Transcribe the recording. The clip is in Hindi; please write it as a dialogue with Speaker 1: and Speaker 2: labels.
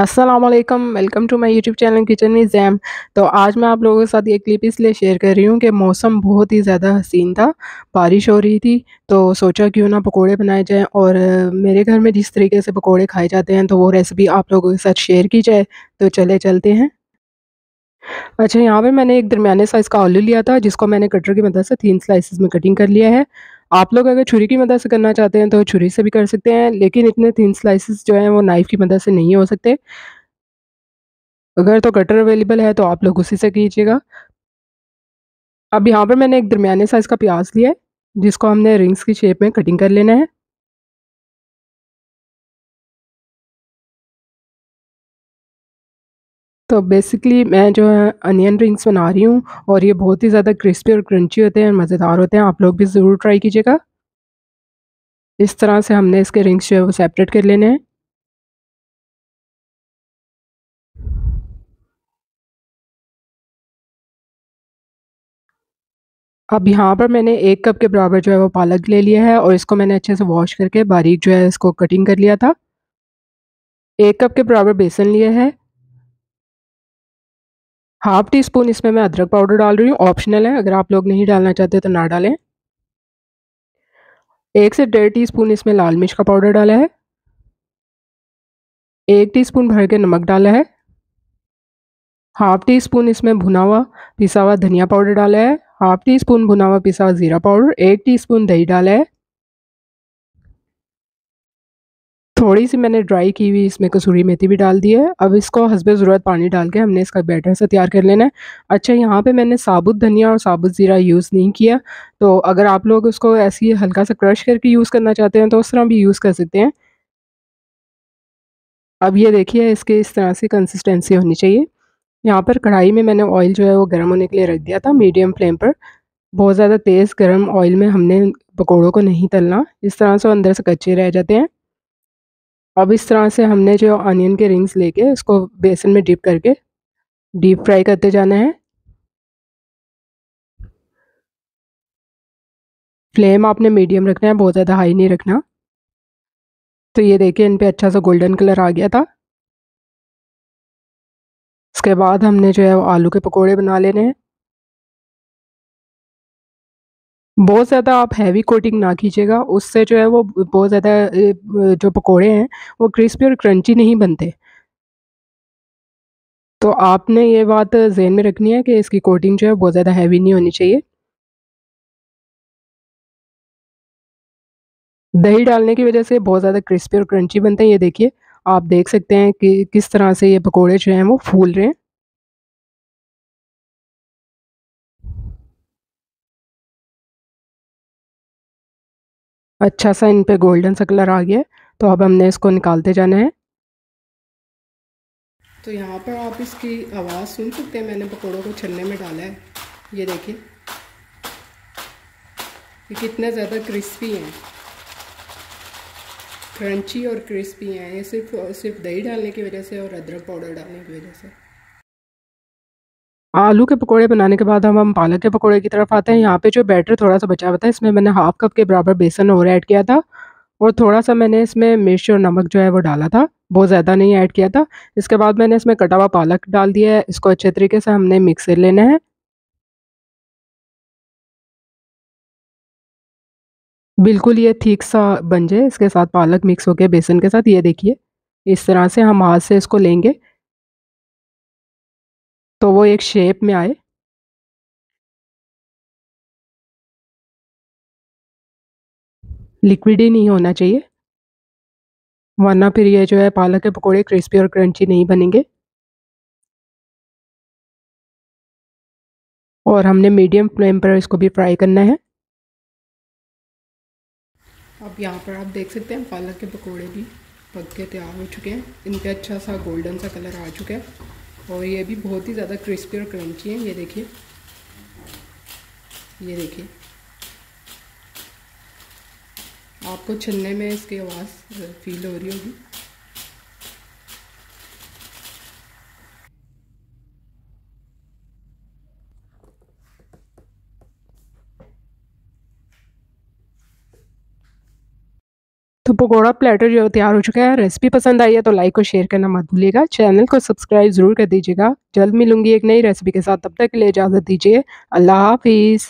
Speaker 1: अस्सलाम वालेकुम, welcome to my YouTube channel kitchen with Zaim. तो आज मैं आप लोगों के साथ ये क्लिप इसलिए शेयर कर रही हूँ कि मौसम बहुत ही ज़्यादा हसीन था, बारिश हो रही थी, तो सोचा क्यों ना पकोड़े बनाए जाएँ और मेरे घर में जिस तरीके से पकोड़े खाए जाते हैं, तो वो रेसिपी आप लोगों के साथ शेयर की जाए। तो चले चलते हैं। अच्छा, यहाँ पे मैंने एक दरमियाने साइज़ का आलू लिया था, जिसको मैंने कटर की मदद से 3 स्लाइसेस में कटिंग कर लिया है। आप लोग अगर छुरी की मदद से करना चाहते हैं, तो छुरी से भी कर सकते हैं, लेकिन इतने थिन स्लाइसेस जो हैं, वो नाइफ़ की मदद से नहीं हो सकते। अगर तो कटर अवेलेबल है तो आप लोग उसी से कीजिएगा। अब यहाँ पर मैंने एक दरमियाने साइज़ का प्याज़ लिया है, जिसको हमने रिंग्स की शेप में कटिंग कर लेना है। तो बेसिकली मैं जो है अनियन रिंग्स बना रही हूँ और ये बहुत ही ज़्यादा क्रिस्पी और क्रंची होते हैं, मज़ेदार होते हैं। आप लोग भी ज़रूर ट्राई कीजिएगा। इस तरह से हमने इसके रिंग्स जो है वो सेपरेट कर लेने हैं। अब यहाँ पर मैंने 1 कप के बराबर जो है वो पालक ले लिया है और इसको मैंने अच्छे से वॉश करके बारीक जो है इसको कटिंग कर लिया था। 1 कप के बराबर बेसन लिया है। हाफ़ टी स्पून इसमें मैं अदरक पाउडर डाल रही हूँ, ऑप्शनल है, अगर आप लोग नहीं डालना चाहते तो ना डालें। 1 से डेढ़ टीस्पून इसमें लाल मिर्च का पाउडर डाला है। 1 टीस्पून भर के नमक डाला है। हाफ़ टी स्पून इसमें भुना हुआ पिसा हुआ धनिया पाउडर डाला है। हाफ़ टी स्पून भुना हुआ पिसा हुआ ज़ीरा पाउडर, 1 टीस्पून दही डाला है। थोड़ी-सी मैंने ड्राई की हुई इसमें कसूरी मेथी भी डाल दी है। अब इसको हस्बे ज़रूरत पानी डाल के हमने इसका बैटर सा तैयार कर लेना है। अच्छा, यहाँ पे मैंने साबुत धनिया और साबुत ज़ीरा यूज़ नहीं किया, तो अगर आप लोग उसको ऐसे ही हल्का सा क्रश करके यूज़ करना चाहते हैं तो उस तरह भी यूज़ कर सकते हैं। अब ये देखिए इसके इस तरह से कंसिस्टेंसी होनी चाहिए। यहाँ पर कढ़ाई में मैंने ऑयल जो है वो गर्म होने के लिए रख दिया था मीडियम फ्लेम पर। बहुत ज़्यादा तेज़ गरम ऑयल में हमने पकोड़ों को नहीं तलना, इस तरह से वो अंदर से कच्चे रह जाते हैं। अब इस तरह से हमने जो अनियन के रिंग्स लेके उसको बेसन में डिप करके डीप फ्राई करते जाना है। फ्लेम आपने मीडियम रखना है, बहुत ज़्यादा हाई नहीं रखना। तो ये देखिए इन पे अच्छा सा गोल्डन कलर आ गया था। उसके बाद हमने जो है वो आलू के पकोड़े बना लेने हैं। बहुत ज़्यादा आप हैवी कोटिंग ना कीजिएगा, उससे जो है वो बहुत ज़्यादा जो पकोड़े हैं वो क्रिस्पी और क्रंची नहीं बनते। तो आपने ये बात ज़हन में रखनी है कि इसकी कोटिंग जो है बहुत ज़्यादा हैवी नहीं होनी चाहिए। दही डालने की वज़ह से बहुत ज़्यादा क्रिस्पी और क्रंची बनते हैं। ये देखिए, आप देख सकते हैं कि किस तरह से ये पकोड़े जो हैं वो फूल रहे हैं। अच्छा सा इन पे गोल्डन सा कलर आ गया है, तो अब हमने इसको निकालते जाना है। तो यहाँ पर आप इसकी आवाज़ सुन सकते हैं, मैंने पकोड़ों को छलने में डाला है। ये देखिए, ये कितने ज़्यादा क्रिस्पी हैं, क्रंची और क्रिस्पी हैं। ये सिर्फ सिर्फ दही डालने की वजह से और अदरक पाउडर डालने की वजह से। आलू के पकोड़े बनाने के बाद अब हम पालक के पकोड़े की तरफ आते हैं। यहाँ पे जो बैटर थोड़ा-सा बचा हुआ था, इसमें मैंने हाफ़ कप के बराबर बेसन और ऐड किया था और थोड़ा-सा मैंने इसमें मिर्च और नमक जो है वो डाला था, बहुत ज़्यादा नहीं ऐड किया था। इसके बाद मैंने इसमें कटा हुआ पालक डाल दिया है, इसको अच्छे तरीके से हमने मिक्स कर लेना है। बिल्कुल ये थिक सा बन जाए, इसके साथ पालक मिक्स हो के बेसन के साथ, ये देखिए, इस तरह से हम हाथ से इसको लेंगे, तो वो एक शेप में आए। लिक्विडी नहीं होना चाहिए, वरना फिर ये जो है पालक के पकोड़े क्रिस्पी और क्रंची नहीं बनेंगे। और हमने मीडियम फ्लेम पर इसको भी फ्राई करना है। अब यहाँ पर आप देख सकते हैं पालक के पकोड़े भी पक के तैयार हो चुके हैं। इन पे अच्छा सा गोल्डन सा कलर आ चुका है और ये भी बहुत ही ज़्यादा क्रिस्पी और क्रंची हैं। ये देखिए, ये देखिए, आपको छलने में इसकी आवाज़ फील हो रही होगी। तो पकोड़ा प्लेटर जो तैयार हो चुका है। रेसिपी पसंद आई है तो लाइक और शेयर करना मत भूलिएगा। चैनल को सब्सक्राइब ज़रूर कर दीजिएगा। जल्द मिलूंगी एक नई रेसिपी के साथ, तब तक के लिए इजाज़त दीजिए। अल्लाह हाफिज़।